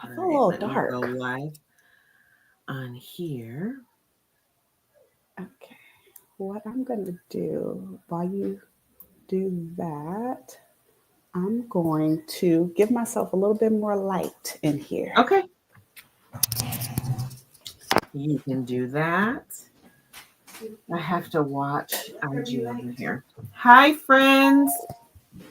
I All feel a right, little let me go dark. live on here. Okay. What I'm going to do while you do that, I'm going to give myself a little bit more light in here. Okay, you can do that. I have to watch IG over here. Hi, friends.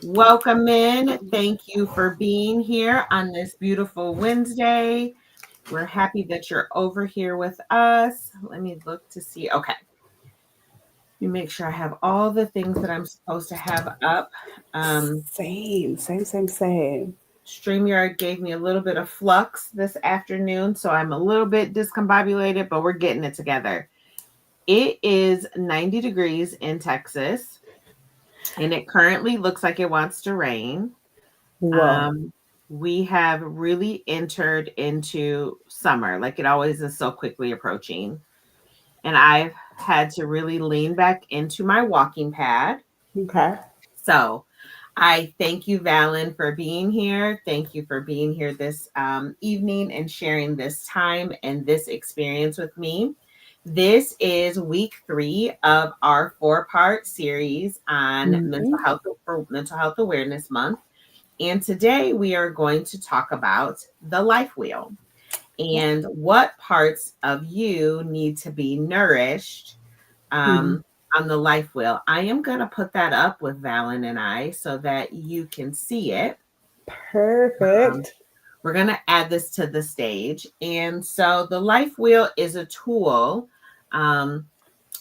Welcome in. Thank you for being here on this beautiful Wednesday. We're happy that you're over here with us. Let me look to see. Okay. Let me make sure I have all the things that I'm supposed to have up. Um, Same. StreamYard gave me a little bit of flux this afternoon, so I'm a little bit discombobulated, but we're getting it together. It is 90 degrees in Texas, and it currently looks like it wants to rain. Whoa. Um, we have really entered into summer, like it always is so quickly approaching. And I've had to really lean back into my walking pad. Okay. So I thank you, Valen, for being here. Thank you for being here this evening and sharing this time and this experience with me. This is week 3 of our 4-part series on Mm-hmm. Mental Health Awareness Month. And today we are going to talk about the life wheel Yeah. and what parts of you need to be nourished Mm-hmm. um, on the life wheel. I am going to put that up with Valen and I so that you can see it. Um, Perfect. we're going to add this to the stage. And so the life wheel is a tool. Um,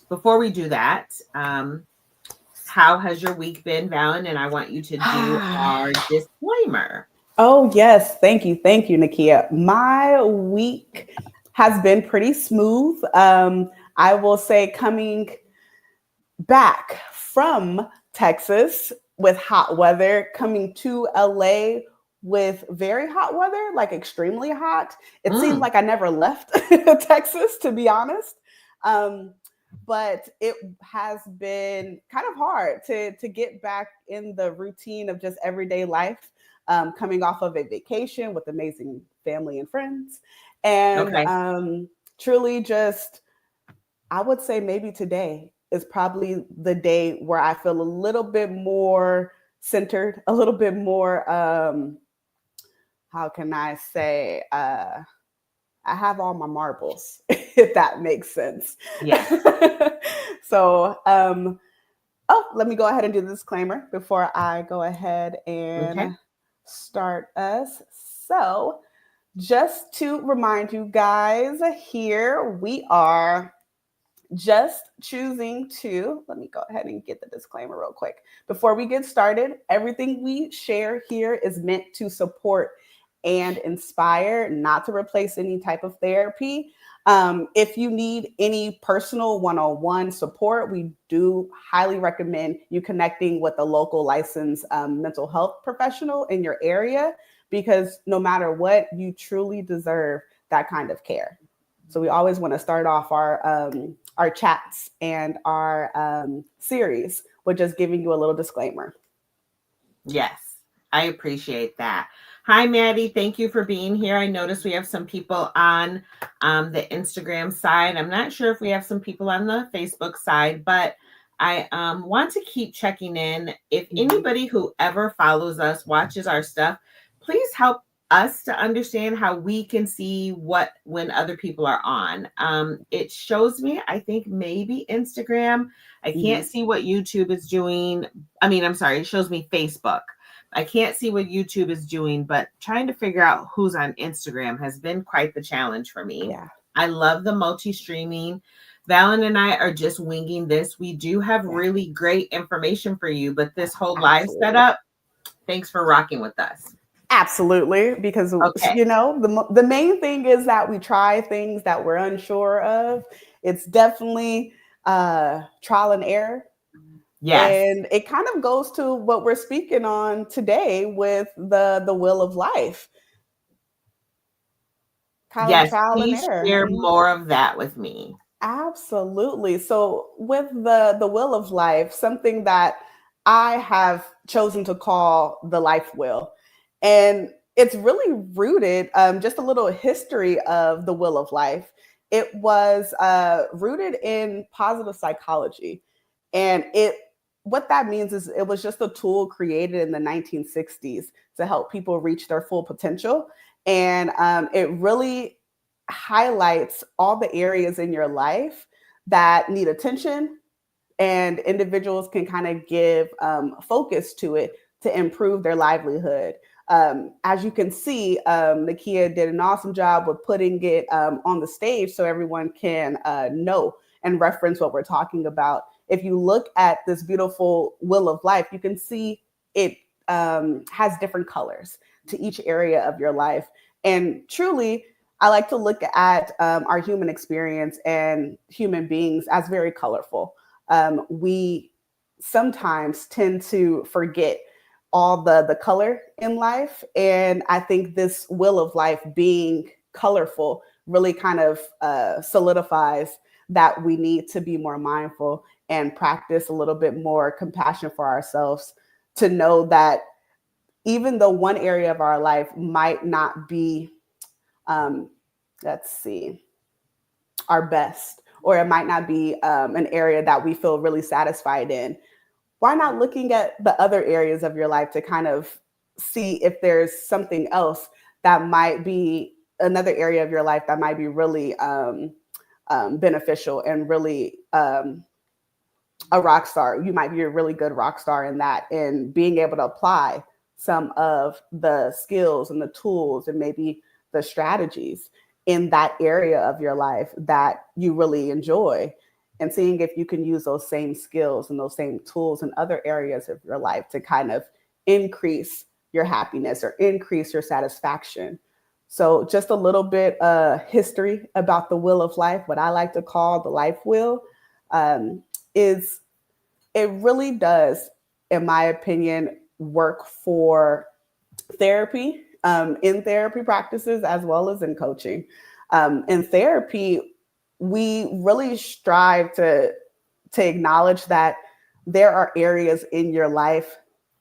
Before we do that, how has your week been, Valen? And I want you to do our disclaimer. Oh, yes. Thank you, Nakia. My week has been pretty smooth. I will say, coming back from Texas with hot weather, coming to LA with very hot weather, like extremely hot. It seemed Mm, like I never left Texas, to be honest. Um, but it has been kind of hard to get back in the routine of just everyday life, coming off of a vacation with amazing family and friends. And okay. truly just, I would say maybe today is probably the day where I feel a little bit more centered, a little bit more, how can I say, I have all my marbles, if that makes sense. Yes. so, let me go ahead and do the disclaimer before I go ahead Okay. and start us. So, just to remind you guys, here we are just choosing to, let me go ahead and get the disclaimer real quick. Before we get started, everything we share here is meant to support and inspire, not to replace any type of therapy. If you need any personal one-on-one support, we do highly recommend you connecting with a local licensed mental health professional in your area, because no matter what, you truly deserve that kind of care. So we always want to start off our chats and our series with just giving you a little disclaimer. Yes, I appreciate that. Hi, Maddie. Thank you for being here. I noticed we have some people on the Instagram side. I'm not sure if we have some people on the Facebook side, but I want to keep checking in. If Mhm. anybody who ever follows us, watches our stuff, please help us to understand how we can see what when other people are on. It shows me, I think maybe Instagram. I can't Mhm. see what YouTube is doing. I mean, I'm sorry, it shows me Facebook. I can't see what YouTube is doing, but trying to figure out who's on Instagram has been quite the challenge for me. Yeah, I love the multi streaming. Valen and I are just winging this. We do have yeah, really great information for you, but this whole live absolutely. setup, thanks for rocking with us. Absolutely, because Okay. the main thing is that we try things that we're unsure of. It's definitely trial and error, Yes. and it kind of goes to what we're speaking on today with the will of life, kind of Yes. trial and Please error. share Mhm. more of that with me. Absolutely. So with the will of life, something that I have chosen to call the life will. And It's really rooted, just a little history of the Wheel of Life. It was rooted in positive psychology. And what that means is it was just a tool created in the 1960s to help people reach their full potential. And it really highlights all the areas in your life that need attention, and individuals can kind of give focus to it to improve their livelihood. As you can see, Nakia did an awesome job with putting it on the stage so everyone can know and reference what we're talking about. If you look at this beautiful Wheel of Life, you can see it has different colors to each area of your life. And truly, I like to look at our human experience and human beings as very colorful. We sometimes tend to forget all the color in life. And I think this Wheel of Life being colorful really kind of solidifies that we need to be more mindful and practice a little bit more compassion for ourselves, to know that even though one area of our life might not be, let's see, our best, or it might not be an area that we feel really satisfied in, why not looking at the other areas of your life to kind of see if there's something else that might be another area of your life that might be really beneficial and really a rock star. You might be a really good rock star in that, and being able to apply some of the skills and the tools and maybe the strategies in that area of your life that you really enjoy, and seeing if you can use those same skills and those same tools in other areas of your life to kind of increase your happiness or increase your satisfaction. So just a little bit history about the Wheel of Life, what I like to call the life wheel, is it really does, in my opinion, work for therapy, in therapy practices as well as in coaching. In therapy, we really strive to acknowledge that there are areas in your life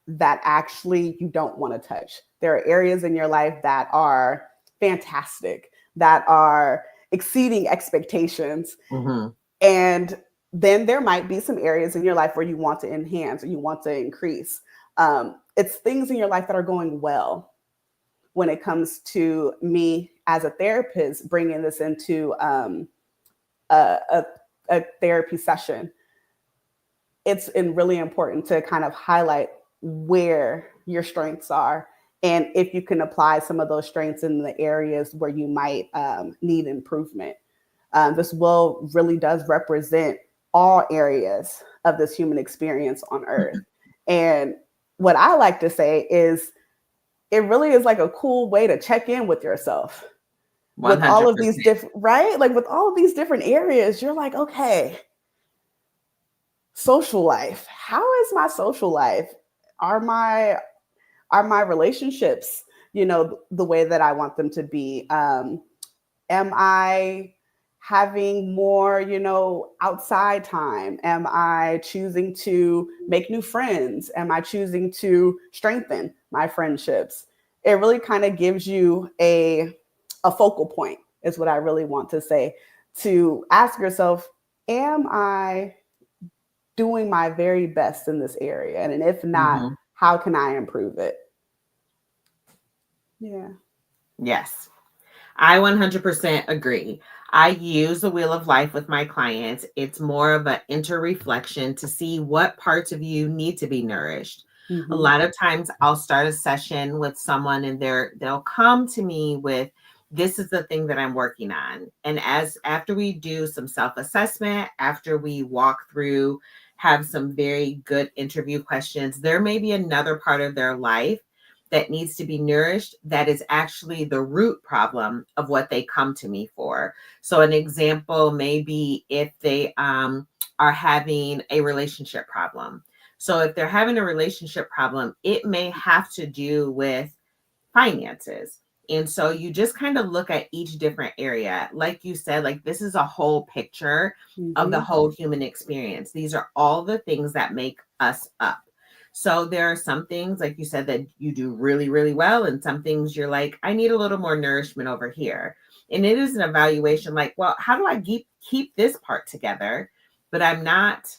that actually you don't want to touch. There are areas in your life that are fantastic, that are exceeding expectations. Mm-hmm. And then there might be some areas in your life where you want to enhance or you want to increase. It's things in your life that are going well. When it comes to me as a therapist, bringing this into a therapy session, it's really important to kind of highlight where your strengths are, and if you can apply some of those strengths in the areas where you might need improvement. This will really does represent all areas of this human experience on Earth. And what I like to say is, it really is like a cool way to check in with yourself. 100%. With all of these different, right? Like with all of these different areas, you're like, okay, social life. How is my social life? Are my relationships, the way that I want them to be? Am I having more, outside time? Am I choosing to make new friends? Am I choosing to strengthen my friendships? It really kind of gives you a focal point, is what I really want to say, to ask yourself, am I doing my very best in this area? And if not, how can I improve it? Yeah. Yes, I 100% agree. I use the Wheel of Life with my clients. It's more of an inter-reflection to see what parts of you need to be nourished. A lot of times I'll start a session with someone and they'll come to me with, this is the thing that I'm working on. And after we do some self-assessment, after we walk through, have some very good interview questions, there may be another part of their life that needs to be nourished that is actually the root problem of what they come to me for. So an example may be if they are having a relationship problem. So if they're having a relationship problem, it may have to do with finances. And so you just kind of look at each different area. Like you said, like this is a whole picture of the whole human experience. These are all the things that make us up. So there are some things, like you said, that you do really, really well. And some things you're like, I need a little more nourishment over here. And it is an evaluation like, well, how do I keep this part together, but I'm not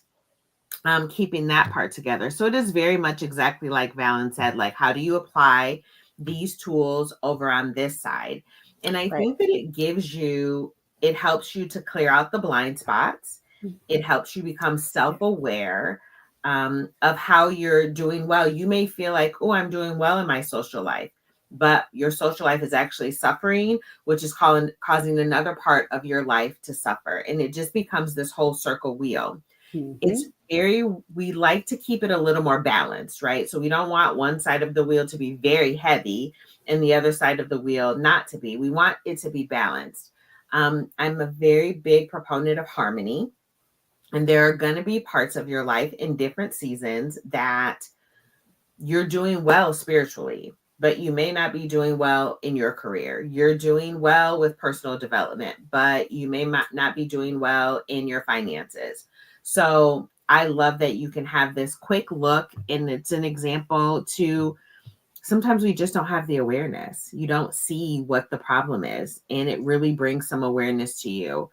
keeping that part together. So it is very much exactly like Valen said, like, how do you apply these tools over on this side? And I Right. think that it helps you to clear out the blind spots. It helps you become self-aware of how you're doing well. You may feel like, oh, I'm doing well in my social life, but your social life is actually suffering, which is causing another part of your life to suffer. And it just becomes this whole circle wheel. It's we like to keep it a little more balanced, right? So we don't want one side of the wheel to be very heavy and the other side of the wheel not to be. We want it to be balanced. I'm a very big proponent of harmony. And there are going to be parts of your life in different seasons that you're doing well spiritually, but you may not be doing well in your career. You're doing well with personal development, but you may not be doing well in your finances. So I love that you can have this quick look, and it's an example to sometimes we just don't have the awareness. You don't see what the problem is, and it really brings some awareness to you.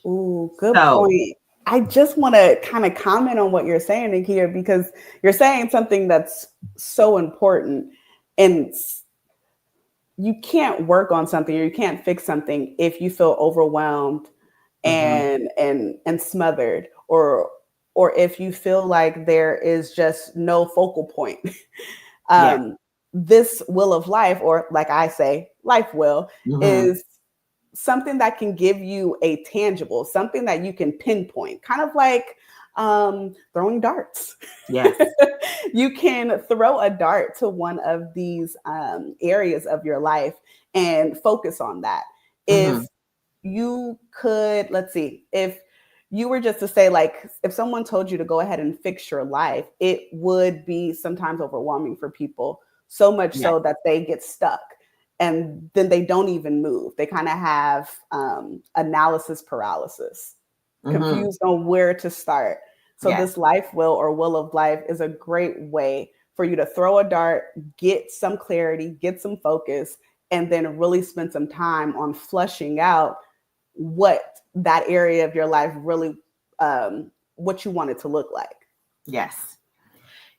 Ooh, good point. I just want to kind of comment on what you're saying here, because you're saying something that's so important, and you can't work on something or you can't fix something if you feel overwhelmed and smothered, or if you feel like there is just no focal point. This wheel of life, or like I say, life will, is something that can give you a tangible, something that you can pinpoint, kind of like throwing darts. Yes. You can throw a dart to one of these areas of your life and focus on that. If you could, let's see, if you were just to say, like, if someone told you to go ahead and fix your life, it would be sometimes overwhelming for people, so much so that they get stuck and then they don't even move. They kind of have analysis paralysis, confused on where to start. So this life will, or will of life, is a great way for you to throw a dart, get some clarity, get some focus, and then really spend some time on flushing out what that area of your life really, what you want it to look like. Yes.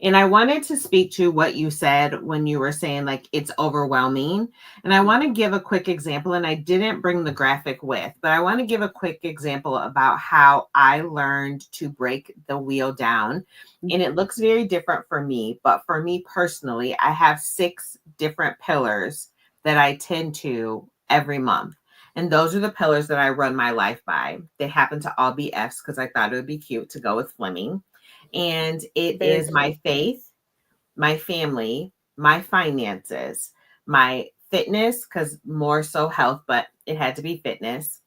And I wanted to speak to what you said when you were saying, like, it's overwhelming. And I want to give a quick example. And I didn't bring the graphic with, but I want to give a quick example about how I learned to break the wheel down. And it looks very different for me. But for me personally, I have 6 different pillars that I tend to every month. And those are the pillars that I run my life by. They happen to all be F's because I thought it would be cute to go with Fleming. And it is my faith, my family, my finances, my fitness, because more so health, but it had to be fitness,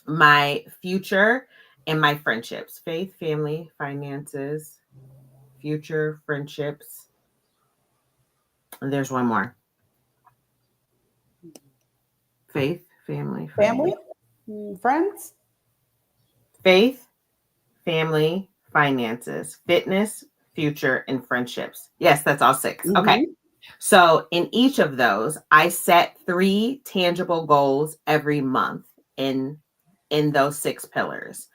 my future, and my friendships. Faith, family, finances, future, friendships. And there's one more. Faith, family, friends. Faith, family, finances, fitness, future, and friendships. Yes, that's all 6. Okay. So in each of those, I set 3 tangible goals every month in those 6 pillars.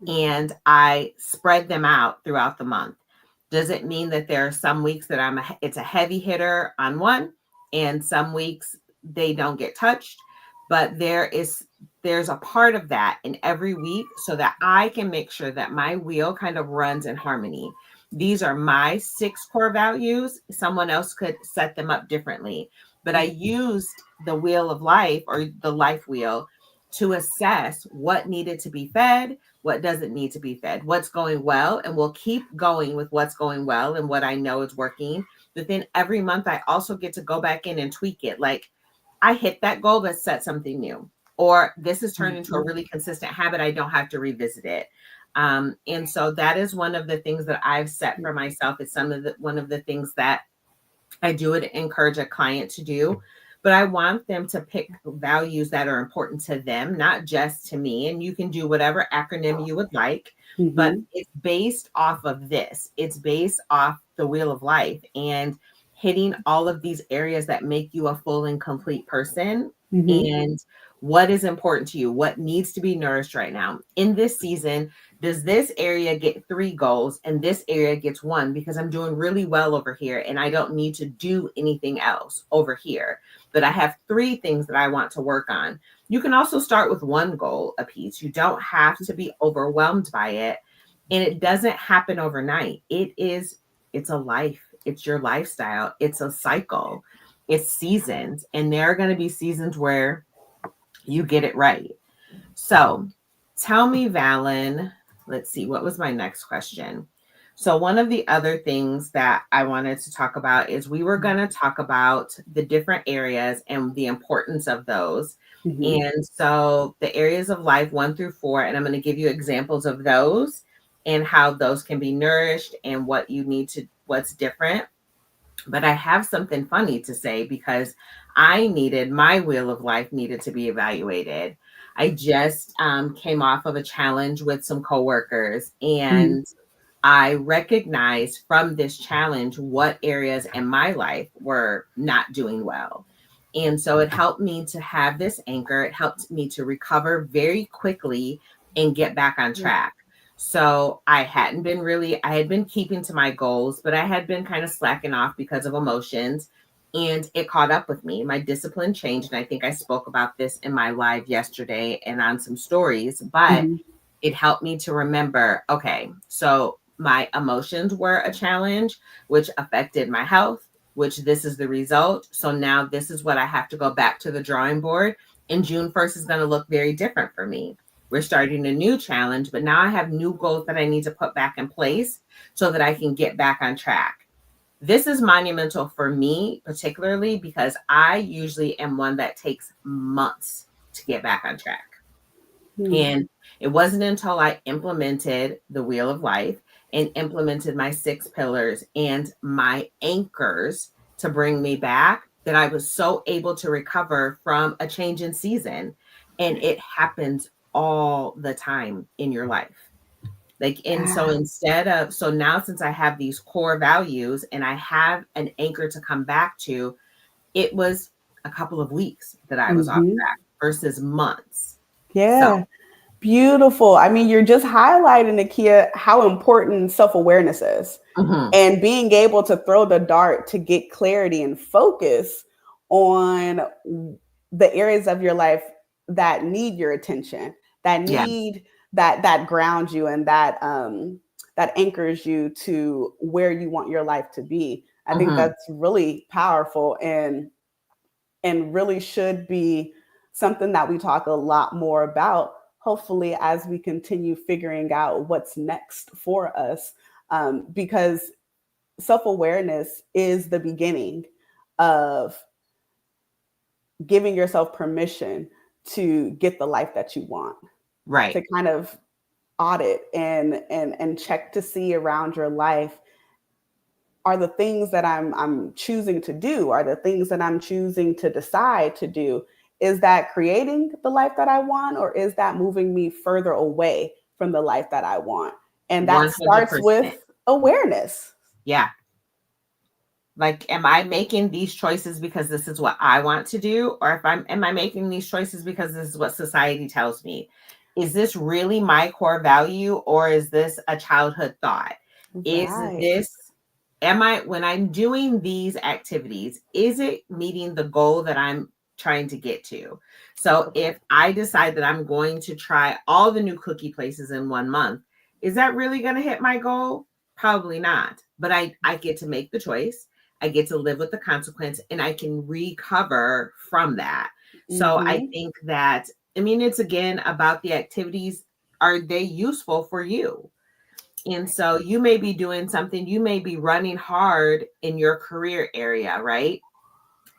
And I spread them out throughout the month. Does it mean that there are some weeks that it's a heavy hitter on one, and some weeks they don't get touched? But there's a part of that in every week so that I can make sure that my wheel kind of runs in harmony. These are my 6 core values. Someone else could set them up differently, but I used the wheel of life, or the life wheel, to assess what needed to be fed, what doesn't need to be fed, what's going well, and we'll keep going with what's going well and what I know is working. But then every month I also get to go back in and tweak it. Like, I hit that goal, let's set something new. Or this has turned into a really consistent habit, I don't have to revisit it. And so that is one of the things that I've set for myself. It's one of the things that I do would encourage a client to do. But I want them to pick values that are important to them, not just to me. And you can do whatever acronym you would like, but it's based off of this. It's based off the wheel of life and hitting all of these areas that make you a full and complete person. Mm-hmm. And what is important to you? What needs to be nourished right now? In this season, does this area get 3 goals and this area gets 1 because I'm doing really well over here and I don't need to do anything else over here? But I have 3 things that I want to work on. You can also start with 1 goal a piece. You don't have to be overwhelmed by it. And it doesn't happen overnight. It's a life. It's your lifestyle. It's a cycle. It's seasons. And there are going to be seasons where you get it right. So tell me, Valen, let's see, what was my next question? So one of the other things that I wanted to talk about is we were going to talk about the different areas and the importance of those. Mm-hmm. And so the areas of life 1 through 4, and I'm going to give you examples of those and how those can be nourished and what you need to, what's different. But I have something funny to say because my wheel of life needed to be evaluated. I just came off of a challenge with some coworkers, and I recognized from this challenge what areas in my life were not doing well. And so it helped me to have this anchor. It helped me to recover very quickly and get back on track. So I had been keeping to my goals, but I had been kind of slacking off because of emotions, and it caught up with me. My discipline changed. And I think I spoke about this in my live yesterday and on some stories, but Mm-hmm. it helped me to remember, okay, so my emotions were a challenge, which affected my health, which this is the result. So now this is what I have to go back to the drawing board. And June 1st is going to look very different for me. We're starting a new challenge, but now I have new goals that I need to put back in place so that I can get back on track. This is monumental for me, particularly because I usually am one that takes months to get back on track. Mm-hmm. And it wasn't until I implemented the Wheel of Life and implemented my 6 pillars and my anchors to bring me back that I was so able to recover from a change in season. And it happens all the time in your life. And so so now since I have these core values and I have an anchor to come back to, it was a couple of weeks that I was off Mm-hmm. track versus months. Yeah. So, Beautiful. I mean, you're just highlighting, Nakia, how important self-awareness is. mhm, And being able to throw the dart to get clarity and focus on the areas of your life that need your attention, that yeah. need that ground you and that anchors you to where you want your life to be. I think Mhm. that's really powerful and really should be something that we talk a lot more about, hopefully, as we continue figuring out what's next for us. Because self awareness is the beginning of giving yourself permission to get the life that you want, to Right. kind of audit and check to see around your life, are the things that I'm choosing to do, are the things that I'm choosing to decide to do, is that creating the life that I want, or is that moving me further away from the life that I want? And that starts 100%. with awareness. Yeah. Like, am I making these choices because this is what I want to do? Or am I making these choices because this is what society tells me? Is this really my core value, or is this a childhood thought? Is Right. this, when I'm doing these activities, is it meeting the goal that I'm trying to get to? So if I decide that I'm going to try all the new cookie places in 1 month, is that really going to hit my goal? Probably not. But I get to make the choice. I get to live with the consequence, and I can recover from that. So I Mm-hmm. think that, I mean, it's again about the activities. Are they useful for you? And so you may be doing something, you may be running hard in your career area, right?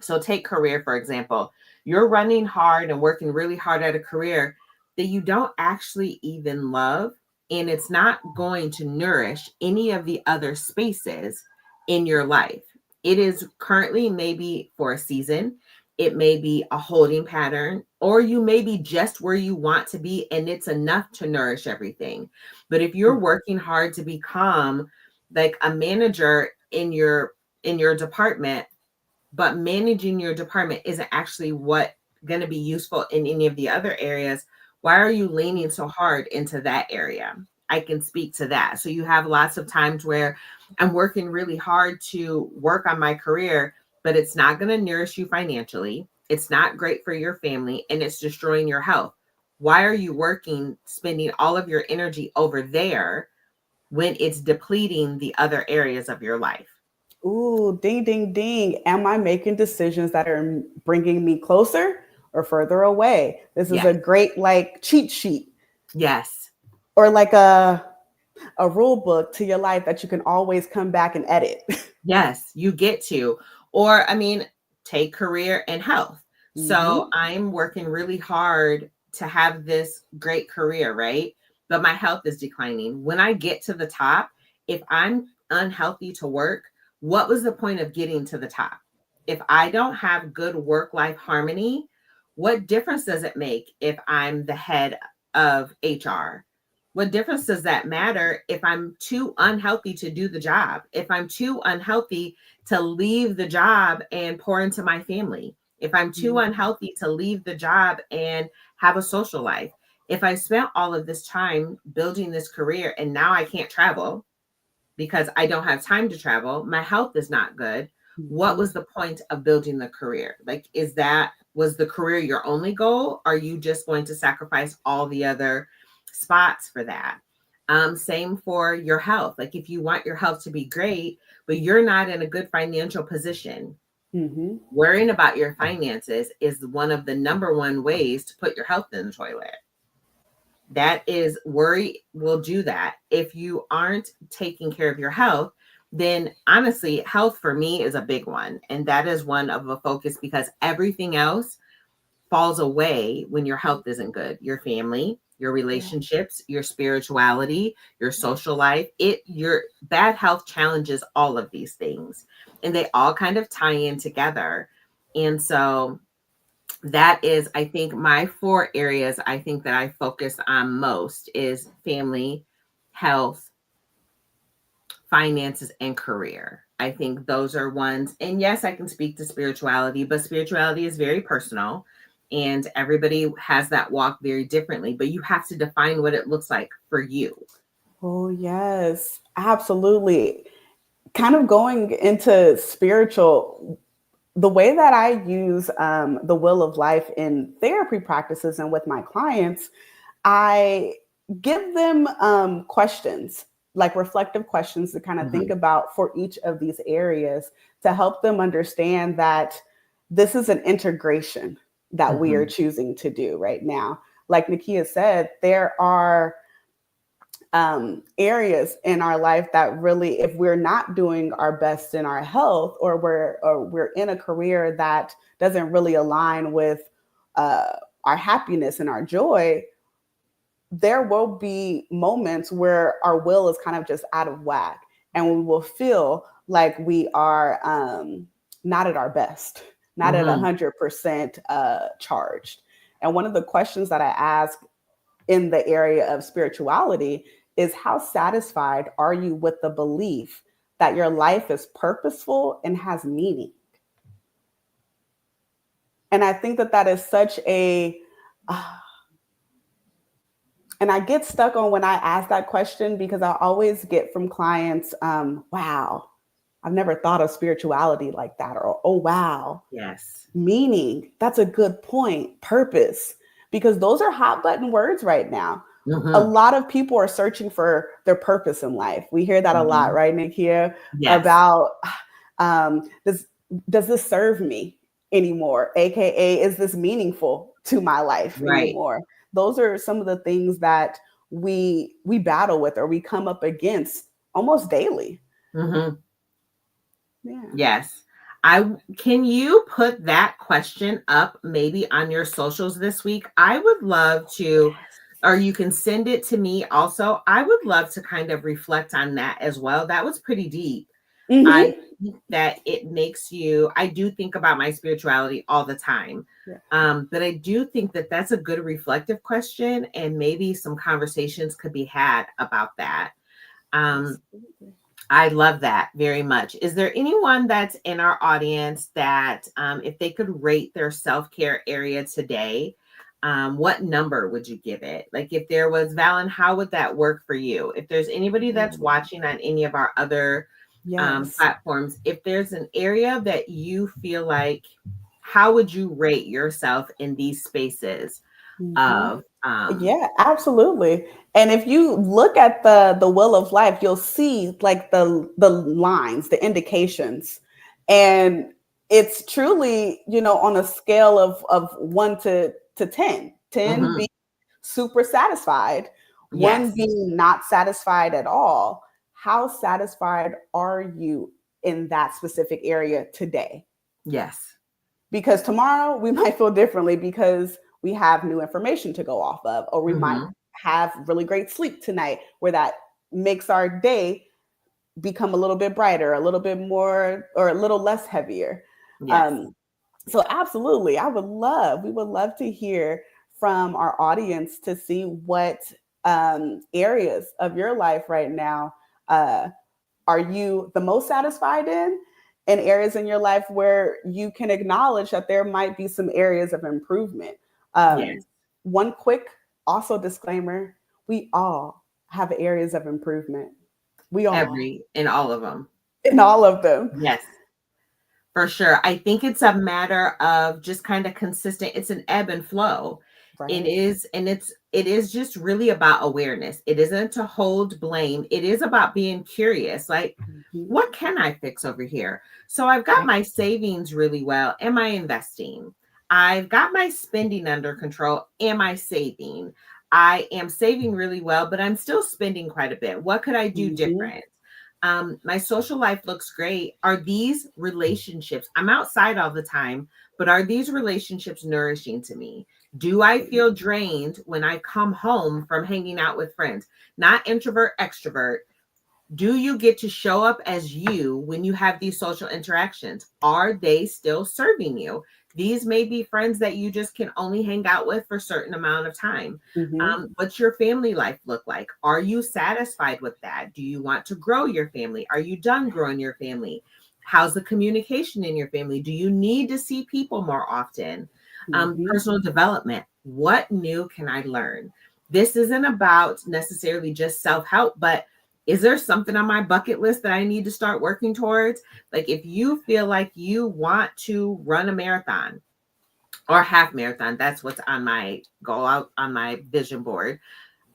So take career, for example. You're running hard and working really hard at a career that you don't actually even love, and it's not going to nourish any of the other spaces in your life. It is currently maybe for a season, it may be a holding pattern, or you may be just where you want to be and it's enough to nourish everything. But if you're working hard to become like a manager in your department, but managing your department isn't actually what going to be useful in any of the other areas, why are you leaning so hard into that area? I can speak to that. So you have lots of times where I'm working really hard to work on my career, but it's not going to nourish you financially. It's not great for your family, and it's destroying your health. Why are you working, spending all of your energy over there when it's depleting the other areas of your life? Ooh, ding, ding, ding. Am I making decisions that are bringing me closer or further away? This is a Yes. great like cheat sheet Yes. or like a rule book to your life that you can always come back and edit. Yes, you get to. Or, I mean, take career and health. So Hmm. I'm working really hard to have this great career, right? But my health is declining. When I get to the top, if I'm unhealthy to work, what was the point of getting to the top? If I don't have good work-life harmony, what difference does it make if I'm the head of HR? What difference does that matter if I'm too unhealthy to do the job? If I'm too unhealthy to leave the job and pour into my family? If I'm too unhealthy to leave the job and have a social life? If I spent all of this time building this career and now I can't travel because I don't have time to travel, my health is not good. What was the point of building the career? Like, was the career your only goal? Are you just going to sacrifice all the other spots for that? Same for your health. Like, if you want your health to be great, but you're not in a good financial position, Hmm. worrying about your finances is one of the number one ways to put your health in the toilet. That is, worry will do that. If you aren't taking care of your health, then honestly, health for me is a big one. And that is one of a focus because everything else falls away when your health isn't good. Your family, your Yeah. relationships, your spirituality, your social life, your bad health challenges all of these things. And they all kind of tie in together. And so that is, I think, my 4 areas I think that I focus on most is family, health, finances, and career. I think those are ones. And yes, I can speak to spirituality, but spirituality is very personal and everybody has that walk very differently, but you have to define what it looks like for you. Oh, yes, absolutely. Kind of going into spiritual, the way that I use the wheel of life in therapy practices and with my clients, I give them questions, like reflective questions to kind of think Mhm. about for each of these areas to help them understand that this is an integration that we are Mhm. choosing to do right now. Like Nakia said, there are areas in our life that really, if we're not doing our best in our health, or we're in a career that doesn't really align with our happiness and our joy, there will be moments where our will is kind of just out of whack, and we will feel like we are not at our best, not at Mhm. 100% charged. And one of the questions that I ask in the area of spirituality is, how satisfied are you with the belief that your life is purposeful and has meaning? And I think that that is such a, and I get stuck on when I ask that question because I always get from clients, wow, I've never thought of spirituality like that, or oh, wow, Yes. meaning, that's a good point, purpose, because those are hot button words right now. A Mhm. lot of people are searching for their purpose in life. We hear that a lot, Mhm. right, Nikia? Yes. About um, does does this serve me anymore? AKA, is this meaningful to my life Right. anymore? Those are some of the things that we battle with, or we come up against almost daily. Mhm. Yeah. Yes. Can you put that question up maybe on your socials this week? I would love to, Yes. or you can send it to me also. I would love to kind of reflect on that as well. That was pretty deep. I Mm-hmm. think that it makes you, I do think about my spirituality all the time. Yeah. But I do think that that's a good reflective question, and maybe some conversations could be had about that. Um, Absolutely. I love that very much. Is there anyone that's in our audience that, if they could rate their self-care area today, what number would you give it? Like if there was, Valen, how would that work for you? If there's anybody that's watching on any of our other Yes. platforms, if there's an area that you feel like, how would you rate yourself in these spaces of, Yeah, absolutely. And if you look at the wheel of life, you'll see like the lines, the indications. And it's truly, on a scale of 1 to 10. 10 mhm, being super satisfied, 1 yes, being not satisfied at all. How satisfied are you in that specific area today? yes, Because tomorrow we might feel differently because we have new information to go off of, or we might mhm, have really great sleep tonight where that makes our day become a little bit brighter, a little bit more, or a little less heavier. yes. So absolutely, we would love to hear from our audience to see what areas of your life right now uh, are you the most satisfied in, and areas in your life where you can acknowledge that there might be some areas of improvement. Yes. One quick also disclaimer: we all have areas of improvement. We all, Every in all of them. in all of them. Yes, for sure. I think it's a matter of just kind of consistent. It's an ebb and flow. It Right. is, and it is just really about awareness. It isn't to hold blame. It is about being curious. Like, Mhm. what can I fix over here? So I've got Right. my savings really well. Am I investing? I've got my spending under control. Am I saving? I am saving really well, but I'm still spending quite a bit. What could I do Mhm. different? My social life looks great. Are these relationships, I'm outside all the time, but are these relationships nourishing to me? Do I feel drained when I come home from hanging out with friends? Not introvert, extrovert. Do you get to show up as you when you have these social interactions? Are they still serving you? These may be friends that you just can only hang out with for a certain amount of time. Mhm. What's your family life look like? Are you satisfied with that? Do you want to grow your family? Are you done growing your family? How's the communication in your family? Do you need to see people more often? Mhm. Personal development. What new can I learn? This isn't about necessarily just self help, but is there something on my bucket list that I need to start working towards? Like if you feel like you want to run a marathon or half marathon, that's what's on my goal out on my vision board.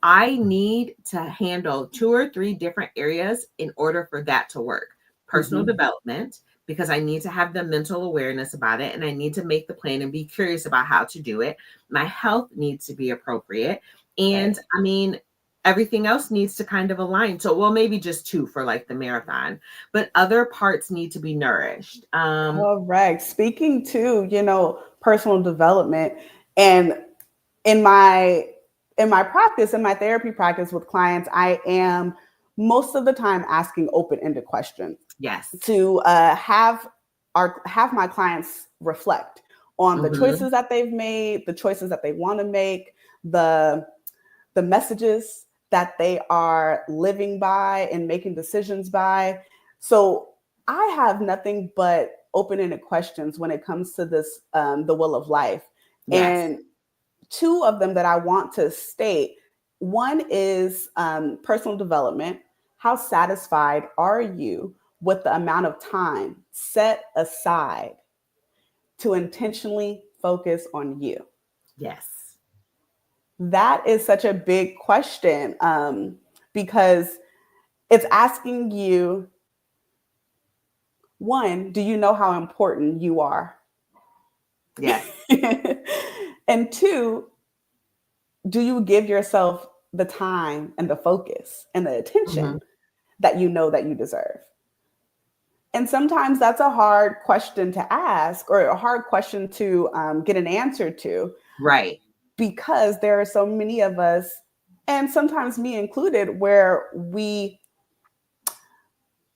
I need to handle 2 or 3 different areas in order for that to work. Personal Mhm. development, because I need to have the mental awareness about it and I need to make the plan and be curious about how to do it. My health needs to be appropriate. And Right. I mean, everything else needs to kind of align. So, well, maybe just 2 for like the marathon, but other parts need to be nourished. Correct. Speaking to, personal development, and in my practice, in my therapy practice with clients, I am most of the time asking open-ended questions Yes. to have my clients reflect on the Hmm. choices that they've made, the choices that they want to make, the messages that they are living by and making decisions by. So I have nothing but open-ended questions when it comes to this, the will of life, Yes. and 2 of them that I want to state. One is personal development. How satisfied are you with the amount of time set aside to intentionally focus on you? Yes. That is such a big question, because it's asking you, one, do you know how important you are? Yes. And two, do you give yourself the time and the focus and the Hmm. attention that you know that you deserve? And sometimes that's a hard question to ask, or a hard question to get an answer to, Right. because there are so many of us, and sometimes me included, where we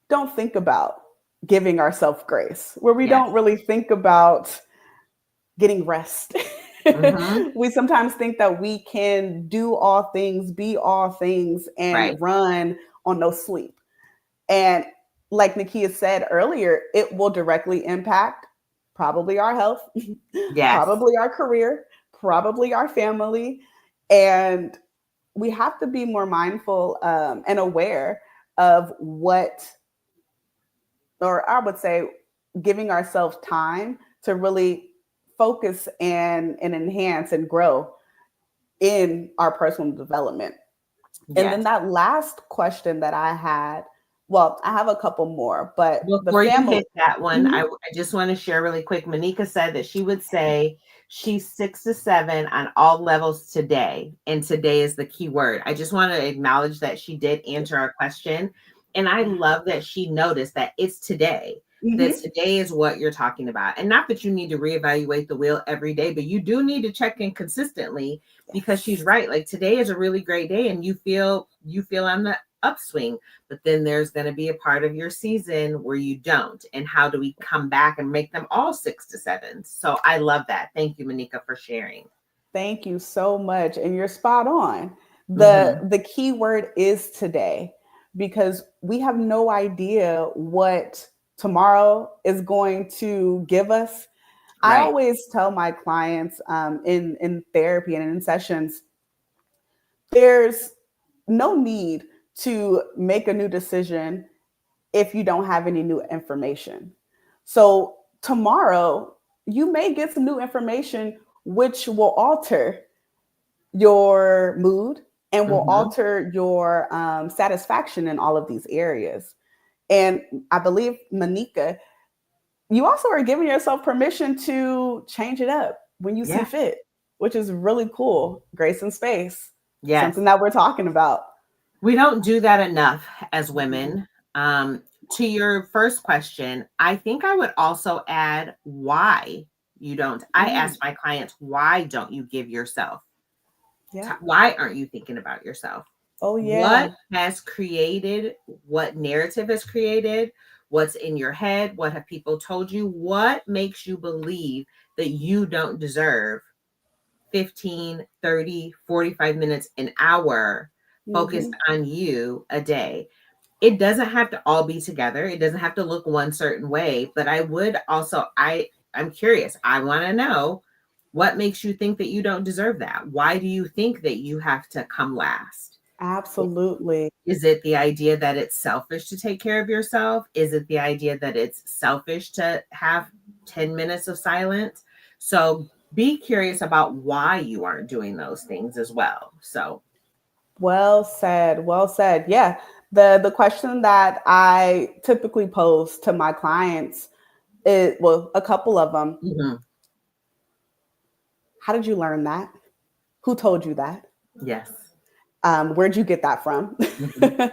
don't think about giving ourselves grace, where we Yes. don't really think about getting rest. Hmm. We sometimes think that we can do all things, be all things, Right. and run on no sleep. And like Nakia said earlier, it will directly impact probably our health, Yes. probably our career, probably our family. And we have to be more mindful and aware of what, or I would say, giving ourselves time to really focus and enhance and grow in our personal development. And then Yes. that last question that I had, well, I have a couple more, but the Before you family. hit that one, Mhm. I just want to share really quick. Monica said that she would say she's 6 to 7 on all levels today. And today is the key word. I just want to acknowledge that she did answer our question. And I love that she noticed that it's today, that Mhm. today is what you're talking about. And not that you need to reevaluate the wheel every day, but you do need to check in consistently, because she's Yes. right. Like, today is a really great day and you feel on the upswing, but then there's going to be a part of your season where you don't. And how do we come back and make them all 6 to 7? So I love that. Thank you, Monica, for sharing. Thank you so much. And you're spot on. The Mm-hmm. the key word is today, because we have no idea what tomorrow is going to give us. I Right. always tell my clients in therapy and in sessions, there's no need to make a new decision if you don't have any new information. So tomorrow, you may get some new information which will alter your mood and will Mm-hmm. alter your satisfaction in all of these areas. And I believe, Monica, you also are giving yourself permission to change it up when you see Yeah. fit, which is really cool. Grace and space, Yes. something that we're talking about. We don't do that enough as Mhm. women. To your first question, I think I would also add why you don't. I Mm. ask my clients, why don't you give yourself? Yeah. Why aren't you thinking about yourself? Oh, What yeah. has created, what narrative has created, what's in your head, what have people told you, what makes you believe that you don't deserve 15, 30, 45 minutes, an hour focused Hmm. on you a day? It doesn't have to all be together. It doesn't have to look one certain way, but I would also, I'm curious. I want to know, what makes you think that you don't deserve that? Why do you think that you have to come last? Absolutely. Is it the idea that it's selfish to take care of yourself? Is it the idea that it's selfish to have 10 minutes of silence? So be curious about why you aren't doing those things as well. So, Well said. Well said. Yeah. The question that I typically pose to my clients is, well, a couple of them. mhm, How did you learn that? Who told you that? yes. Where'd you get that from? Mhm,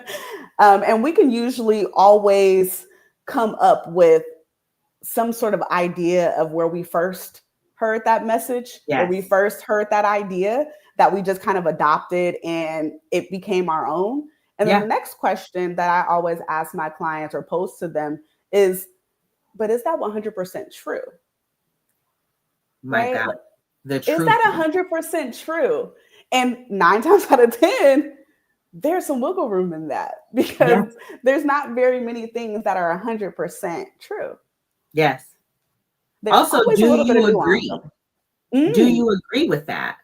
And we can usually always come up with some sort of idea of where we first heard that message, where we yes. first heard that idea that we just kind of adopted and it became our own. And then the Yeah. next question that I always ask my clients or pose to them is, but is that 100% true? My Right? God. The Is truth. that 100% true? And nine times out of 10, there's some wiggle room in that, because Yes. there's not very many things that are 100% true. Yes. There's Also, always a do little bit you of nuance. agree? Do Mm, you agree with that?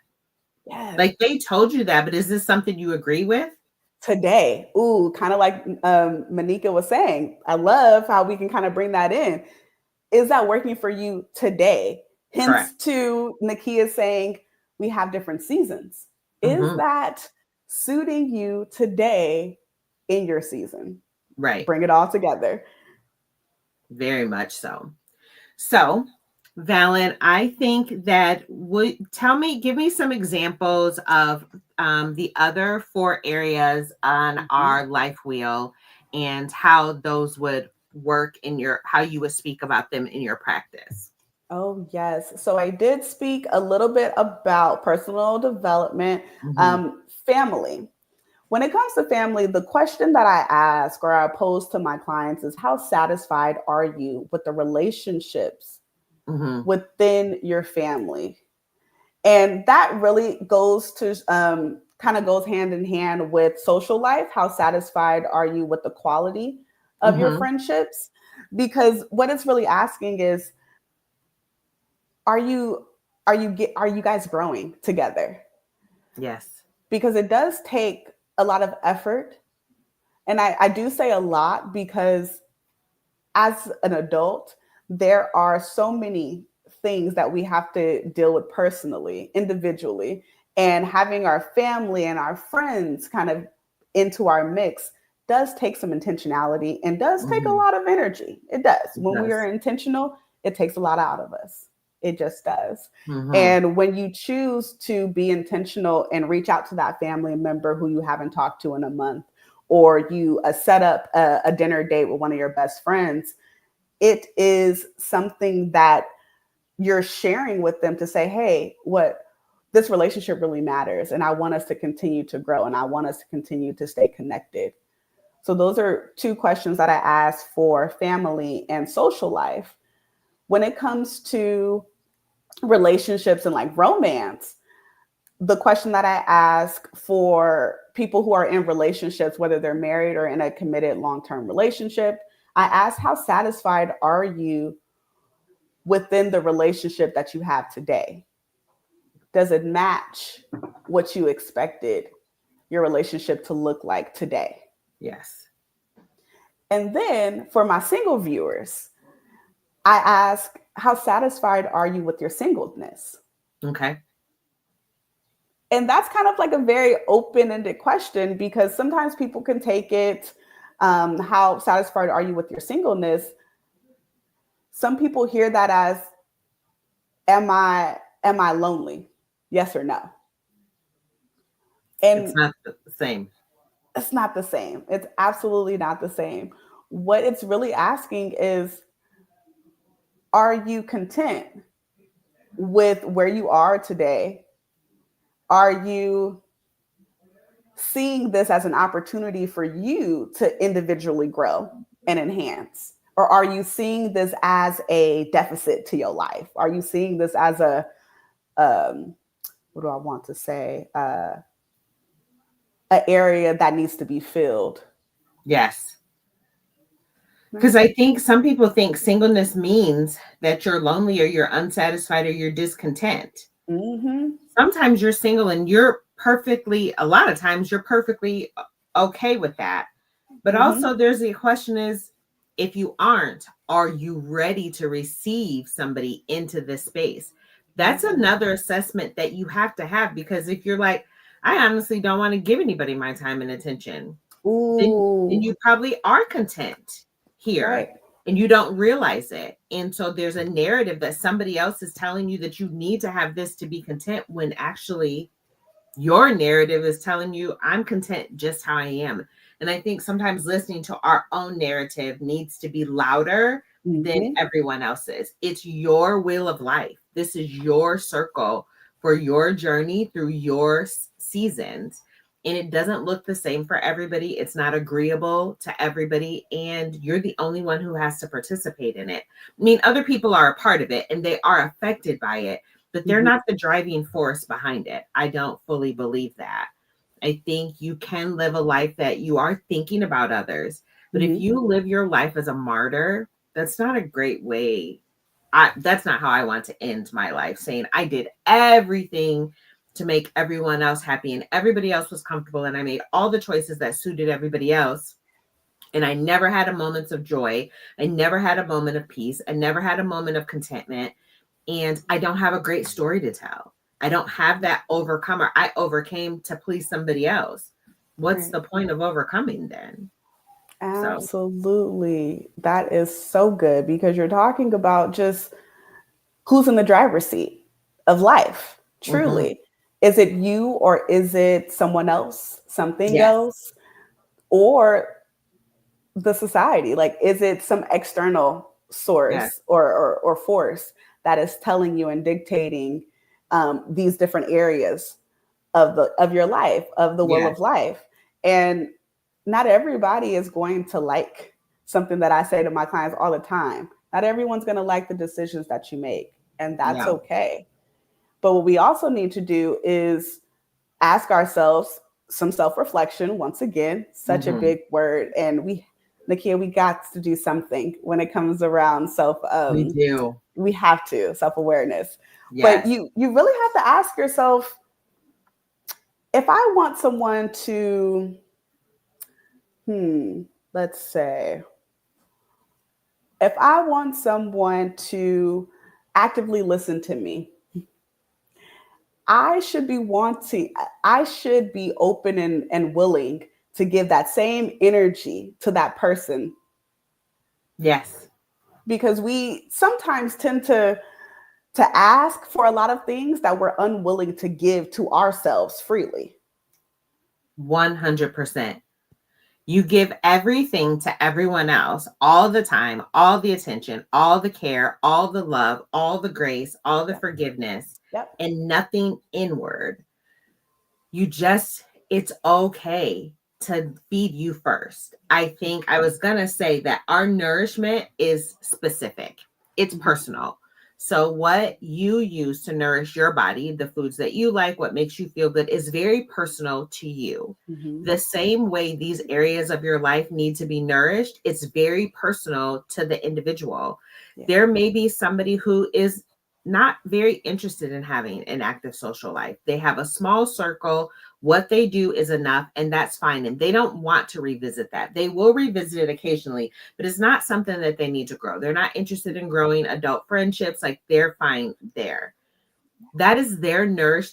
yes. Like, they told you that, but is this something you agree with? Today, ooh, kind of like Monica was saying, I love how we can kind of bring that in. Is that working for you today? Correct. Hence to Nakia saying we have different seasons. Is Hmm. that suiting you today in your season? Right. Bring it all together. Very much so. So, Valen, I think that give me some examples of the other 4 areas on Mhm. our life wheel, and how those would work how you would speak about them in your practice. Oh, yes. So I did speak a little bit about personal development, Hmm. family. When it comes to family, the question that I ask or I pose to my clients is, how satisfied are you with the relationships Hmm. within your family? And that really goes to kind of goes hand in hand with social life. How satisfied are you with the quality of your friendships, because what it's really asking is, are you guys growing together? Yes. Because it does take a lot of effort. And I do say a lot because as an adult, there are so many things that we have to deal with personally, individually, and having our family and our friends kind of into our mix does take some intentionality and does take a lot of energy. It does. When we are intentional, it takes a lot out of us. It just does. And when you choose to be intentional and reach out to that family member who you haven't talked to in a month, or you set up a dinner date with one of your best friends, it is something that you're sharing with them to say, hey, what this relationship really matters. And I want us to continue to grow, and I want us to continue to stay connected. So those are two questions that I ask for family and social life. When it comes to relationships and like romance, the question that I ask for people who are in relationships, whether they're married or in a committed long-term relationship, I ask, how satisfied are you within the relationship that you have today? Does it match what you expected your relationship to look like today? Yes. And then for my single viewers, I ask, how satisfied are you with your singleness? Okay. And that's kind of like a very open-ended question, because sometimes people can take it, how satisfied are you with your singleness? Some people hear that as, am I lonely? Yes or no? And it's not the same. It's not the same. It's absolutely not the same. What it's really asking is, are you content with where you are today? Are you seeing this as an opportunity for you to individually grow and enhance? Or are you seeing this as a deficit to your life? Are you seeing this as a, what do I want to say? An area that needs to be filled? Yes. Because I think some people think singleness means that you're lonely or you're unsatisfied or you're discontent. Sometimes you're single and you're perfectly, a lot of times you're perfectly okay with that. But also there's the question is, if you aren't, are you ready to receive somebody into this space? That's another assessment that you have to have, because if you're like, I honestly don't want to give anybody my time and attention, then you probably are content here. Right. And you don't realize it. And so there's a narrative that somebody else is telling you that you need to have this to be content, when actually your narrative is telling you, I'm content just how I am. And I think sometimes listening to our own narrative needs to be louder than everyone else's. It's your wheel of life. This is your circle for your journey through your seasons. And it doesn't look the same for everybody. It's not agreeable to everybody. And you're the only one who has to participate in it. I mean, other people are a part of it and they are affected by it, but they're not the driving force behind it. I don't fully believe that. I think you can live a life that you are thinking about others. But if you live your life as a martyr, that's not a great way. That's not how I want to end my life, saying I did everything to make everyone else happy and everybody else was comfortable, and I made all the choices that suited everybody else. And I never had a moment of joy. I never had a moment of peace. I never had a moment of contentment. And I don't have a great story to tell. I don't have that overcomer. I overcame to please somebody else. What's the point of overcoming then? Absolutely. That is so good, because you're talking about just who's in the driver's seat of life, truly. Is it you, or is it someone else, something else, or the society? Like, is it some external source or force that is telling you and dictating these different areas of your life, of the will of life? And not everybody is going to like something that I say to my clients all the time. Not everyone's going to like the decisions that you make, and that's okay. But what we also need to do is ask ourselves some self-reflection. Once again, such a big word. And Nakia, we got to do something when it comes around We do. we have to self-awareness. But Yes. you really have to ask yourself, if I want someone to, let's say, if I want someone to actively listen to me, I should be wanting, I should be open and willing to give that same energy to that person, Yes. because we sometimes tend to ask for a lot of things that we're unwilling to give to ourselves freely. 100%. You give everything to everyone else all the time, all the attention, all the care, all the love, all the grace, all the forgiveness, Yep. and nothing inward. It's okay to feed you first. I think I was going to say that our nourishment is specific, it's personal. So, what you use to nourish your body, the foods that you like, what makes you feel good, is very personal to you. The same way these areas of your life need to be nourished, it's very personal to the individual. Yeah. There may be somebody who is not very interested in having an active social life. They have a small circle. What they do is enough, and that's fine. And they don't want to revisit that. They will revisit it occasionally, but it's not something that they need to grow. They're not interested in growing adult friendships. Like, they're fine there. That is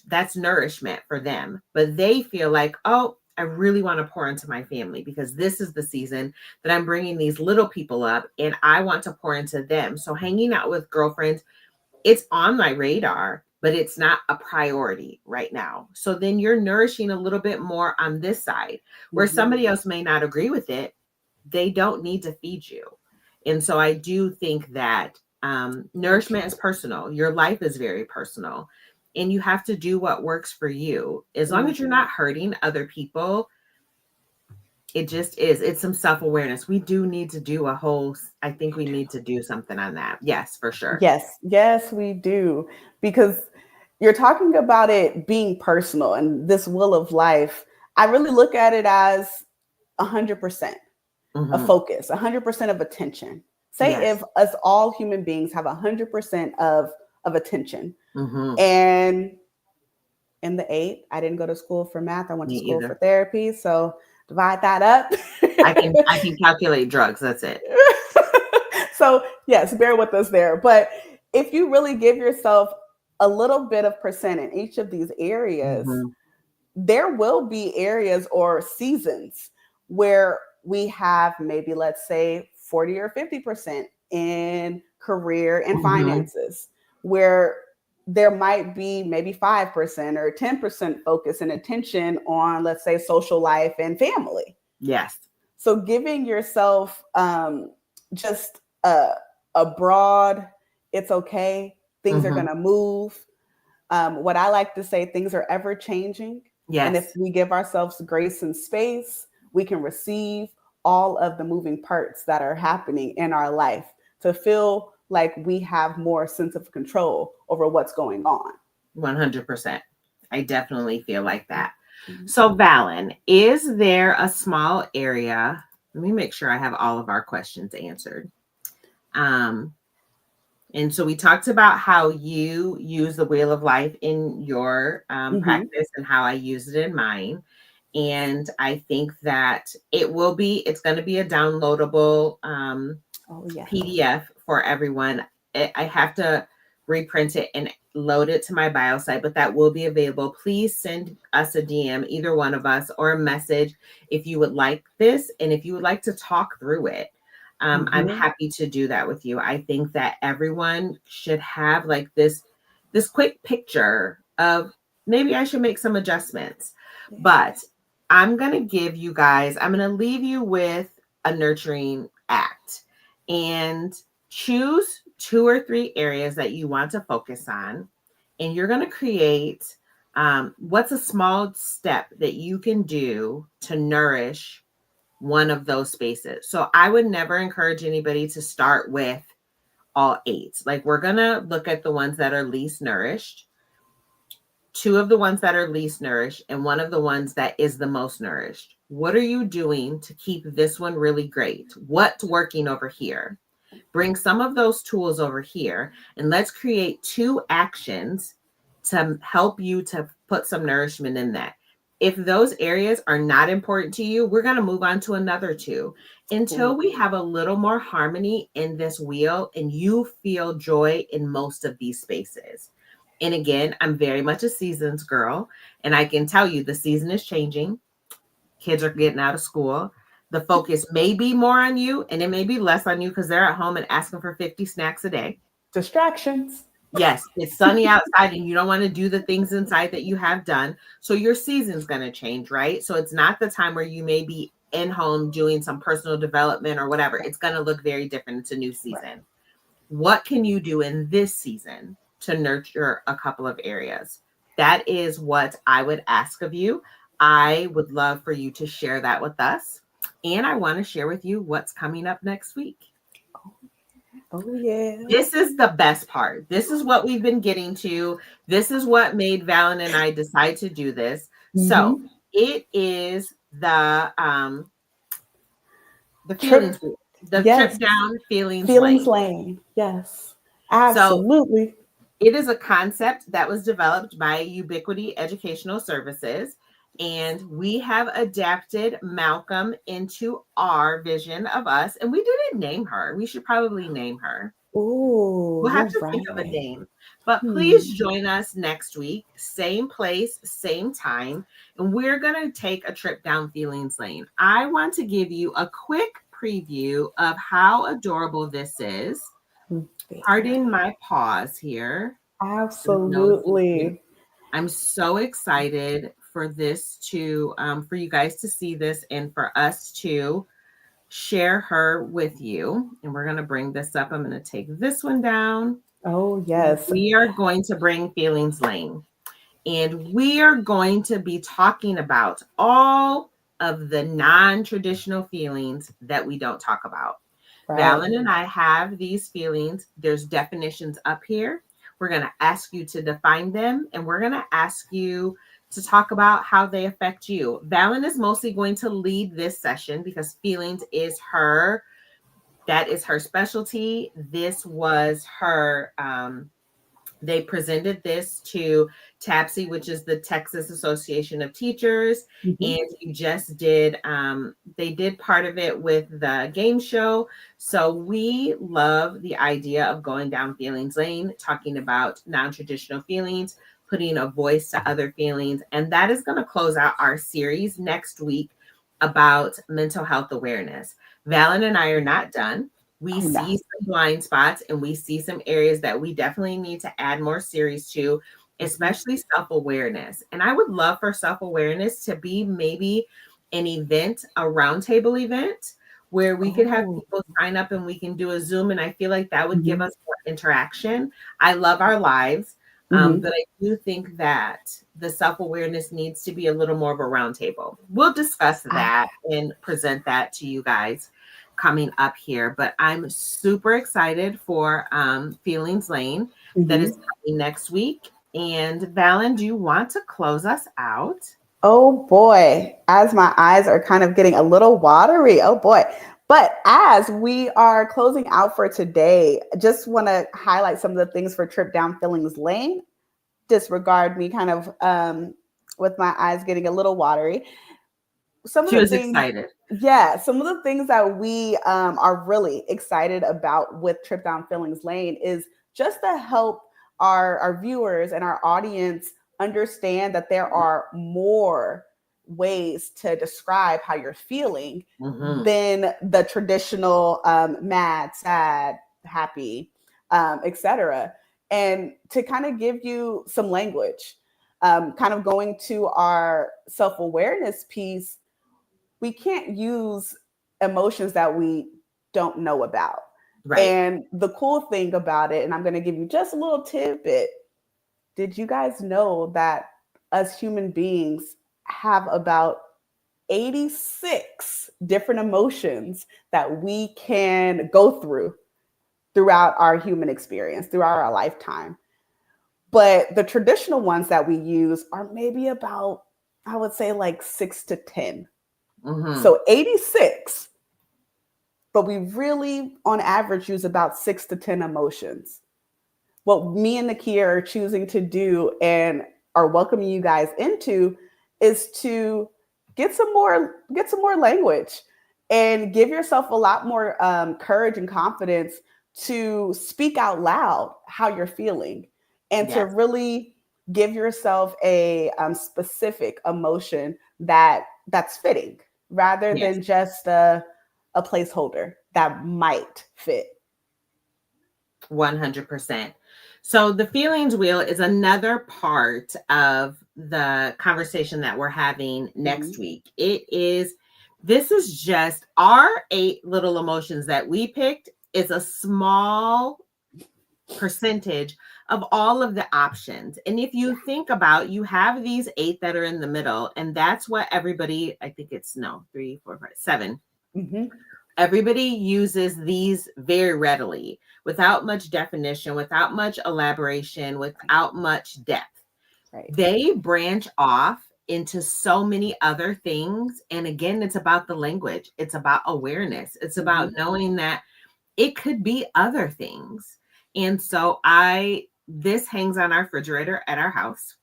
that's nourishment for them. But they feel like, oh, I really want to pour into my family because this is the season that I'm bringing these little people up and I want to pour into them. So hanging out with girlfriends, it's on my radar, but it's not a priority right now. So then you're nourishing a little bit more on this side where somebody else may not agree with it. They don't need to feed you. And so I do think that nourishment is personal. Your life is very personal and you have to do what works for you. As long as you're not hurting other people, it just is. It's some self-awareness. We do need to do I think we need to do something on that. Yes, for sure. Yes, we do. Because you're talking about it being personal and this will of life. I really look at it as 100% of focus, 100% of attention. Say if us all human beings have 100% of attention. And in the 8, I didn't go to school for math. I went to school for therapy. So divide that up. I can calculate drugs. That's it. So yes, bear with us there. But if you really give yourself a little bit of percent in each of these areas, there will be areas or seasons where we have maybe, let's say, 40 or 50% in career and finances, where there might be maybe 5% or 10% focus and attention on, let's say, social life and family. Yes. So giving yourself just a broad, it's okay, things are going to move. What I like to say, things are ever changing. Yes. And if we give ourselves grace and space, we can receive all of the moving parts that are happening in our life to feel like we have more sense of control over what's going on. 100%. I definitely feel like that. So Valen, is there a small area? Let me make sure I have all of our questions answered. And so we talked about how you use the Wheel of Life in your practice and how I use it in mine. And I think that it's going to be a downloadable PDF for everyone. I have to reprint it and load it to my bio site, but that will be available. Please send us a DM, either one of us, or a message if you would like this and if you would like to talk through it. I'm happy to do that with you. I think that everyone should have like this quick picture of maybe I should make some adjustments, but I'm going to leave you with a nurturing act and choose 2 or 3 areas that you want to focus on. And you're going to create what's a small step that you can do to nourish one of those spaces. So I would never encourage anybody to start with all 8. Like, we're going to look at the ones that are least nourished, 2 of the ones that are least nourished, and 1 of the ones that is the most nourished. What are you doing to keep this one really great? What's working over here? Bring some of those tools over here, and let's create 2 actions to help you to put some nourishment in that. If those areas are not important to you, we're going to move on to another 2 until we have a little more harmony in this wheel and you feel joy in most of these spaces. And again, I'm very much a seasons girl, and I can tell you the season is changing. Kids are getting out of school. The focus may be more on you and it may be less on you because they're at home and asking for 50 snacks a day. Distractions. Yes, it's sunny outside and you don't want to do the things inside that you have done. So your season's going to change, right? So it's not the time where you may be in home doing some personal development or whatever. It's going to look very different. It's a new season. Right. What can you do in this season to nurture a couple of areas? That is what I would ask of you. I would love for you to share that with us. And I want to share with you what's coming up next week. Oh, yeah. This is the best part. This is what we've been getting to. This is what made Valen and I decide to do this. Mm-hmm. So it is the feelings, trip down feelings lane. Yes, absolutely. So it is a concept that was developed by Ubiquity Educational Services. And we have adapted Malcolm into our vision of us. And we didn't name her. We should probably name her. Ooh, we'll have to think of a name. But please join us next week. Same place, same time. And we're going to take a trip down Feelings Lane. I want to give you a quick preview of how adorable this is. Pardon my pause here. Absolutely. I'm so excited for this to, for you guys to see this and for us to share her with you. And we're going to bring this up. I'm going to take this one down. Oh, yes. We are going to bring Feelings Lane. And we are going to be talking about all of the non-traditional feelings that we don't talk about. Right. Valen and I have these feelings. There's definitions up here. We're going to ask you to define them. And we're going to ask you to talk about how they affect you. Valen is mostly going to lead this session because feelings is that is her specialty. This was her, they presented this to TAPSE, which is the Texas Association of Teachers. Mm-hmm. And you just did, they did part of it with the game show. So we love the idea of going down Feelings Lane, talking about non-traditional feelings, putting a voice to other feelings. And that is going to close out our series next week about mental health awareness. Valen and I are not done. We see some blind spots and we see some areas that we definitely need to add more series to, especially self-awareness. And I would love for self-awareness to be maybe an event, a roundtable event, where we could have people sign up and we can do a Zoom. And I feel like that would give us more interaction. I love our lives. But I do think that the self-awareness needs to be a little more of a roundtable. We'll discuss that and present that to you guys coming up here. But I'm super excited for Feelings Lane that is coming next week. And Valen, do you want to close us out? Oh boy, as my eyes are kind of getting a little watery. Oh boy. But as we are closing out for today, just want to highlight some of the things for Trip Down Feelings Lane. Disregard me kind of with my eyes getting a little watery. She was excited. Yeah, some of the things that we are really excited about with Trip Down Feelings Lane is just to help our viewers and our audience understand that there are more ways to describe how you're feeling than the traditional mad, sad, happy, etc. And to kind of give you some language, kind of going to our self-awareness piece, we can't use emotions that we don't know about. Right. And the cool thing about it, and I'm going to give you just a little tidbit. Did you guys know that us human beings have about 86 different emotions that we can go throughout our human experience, throughout our lifetime? But the traditional ones that we use are maybe about, I would say, like 6 to 10. Mm-hmm. So 86, but we really, on average, use about 6 to 10 emotions. What me and Nakia are choosing to do and are welcoming you guys into is to get some more language and give yourself a lot more courage and confidence to speak out loud how you're feeling and to Yes. really give yourself a specific emotion that's fitting rather Yes. than just a placeholder that might fit. 100%. So the feelings wheel is another part of the conversation that we're having next week. This is just our 8 little emotions that we picked. Is a small percentage of all of the options. And if you think about, you have these 8 that are in the middle, and that's what everybody, I think it's 3, 4, 5, 7. Mm-hmm. Everybody uses these very readily, without much definition, without much elaboration, without much depth. Right. They branch off into so many other things. And again, it's about the language. It's about awareness. It's about knowing that it could be other things. And so this hangs on our refrigerator at our house.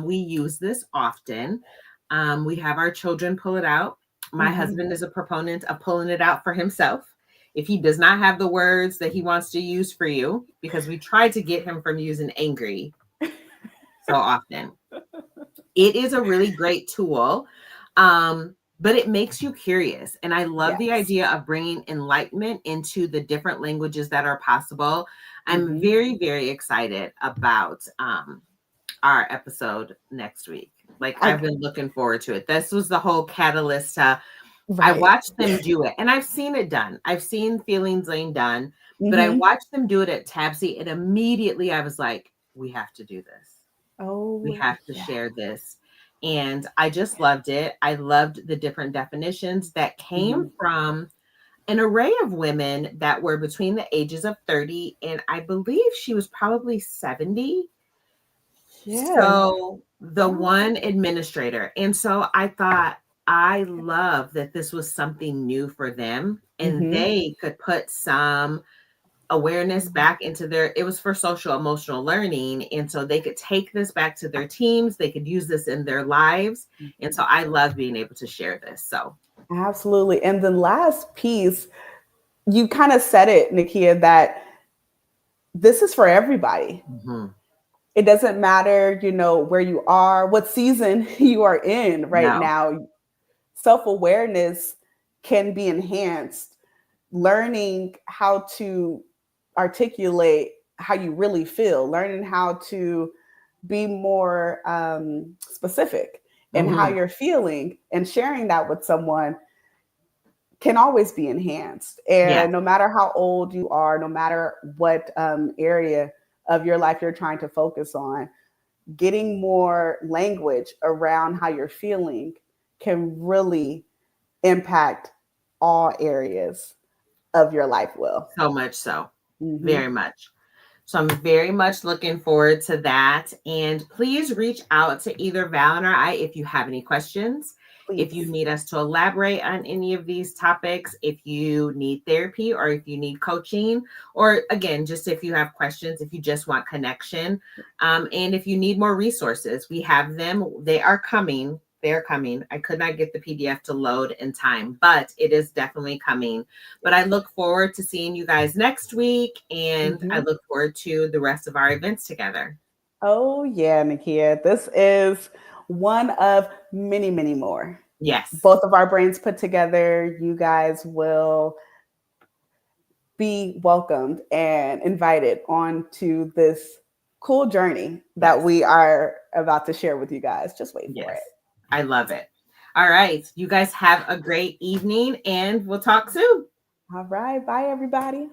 We use this often. We have our children pull it out. My husband is a proponent of pulling it out for himself if he does not have the words that he wants to use for you, because we try to get him from using angry so often. It is a really great tool, but it makes you curious. And I love the idea of bringing enlightenment into the different languages that are possible. I'm very, very excited about our episode next week. I've been looking forward to it. This was the whole catalyst. I watched them do it, and I've seen it done. I've seen Feelings Lane done, but I watched them do it at Tabsy, and immediately I was like, we have to do this. We have to share this. And I just loved it. I loved the different definitions that came from an array of women that were between the ages of 30, and I believe she was probably 70. So the one administrator. And so I thought, I love that this was something new for them, and they could put some awareness back into it was for social emotional learning. And so they could take this back to their teams. They could use this in their lives. And so I love being able to share this. So absolutely. And the last piece, you kind of said it, Nakia, that this is for everybody. It doesn't matter, where you are, what season you are in right now. Self-awareness can be enhanced. Learning how to articulate how you really feel, learning how to be more specific in how you're feeling and sharing that with someone can always be enhanced. And no matter how old you are, no matter what area of your life you're trying to focus on, getting more language around how you're feeling can really impact all areas of your life. Will so much so. Very much. So I'm very much looking forward to that. And please reach out to either Val or I if you have any questions. Please. If you need us to elaborate on any of these topics, if you need therapy or if you need coaching, or again, just if you have questions, if you just want connection, and if you need more resources, we have them. They are coming. They're coming. I could not get the PDF to load in time, but it is definitely coming. But I look forward to seeing you guys next week, and I look forward to the rest of our events together. Oh, yeah, Nakia. This is one of many, many more. Yes. Both of our brains put together. You guys will be welcomed and invited onto this cool journey that we are about to share with you guys. Just wait for it. I love it. All right. You guys have a great evening, and we'll talk soon. All right. Bye, everybody.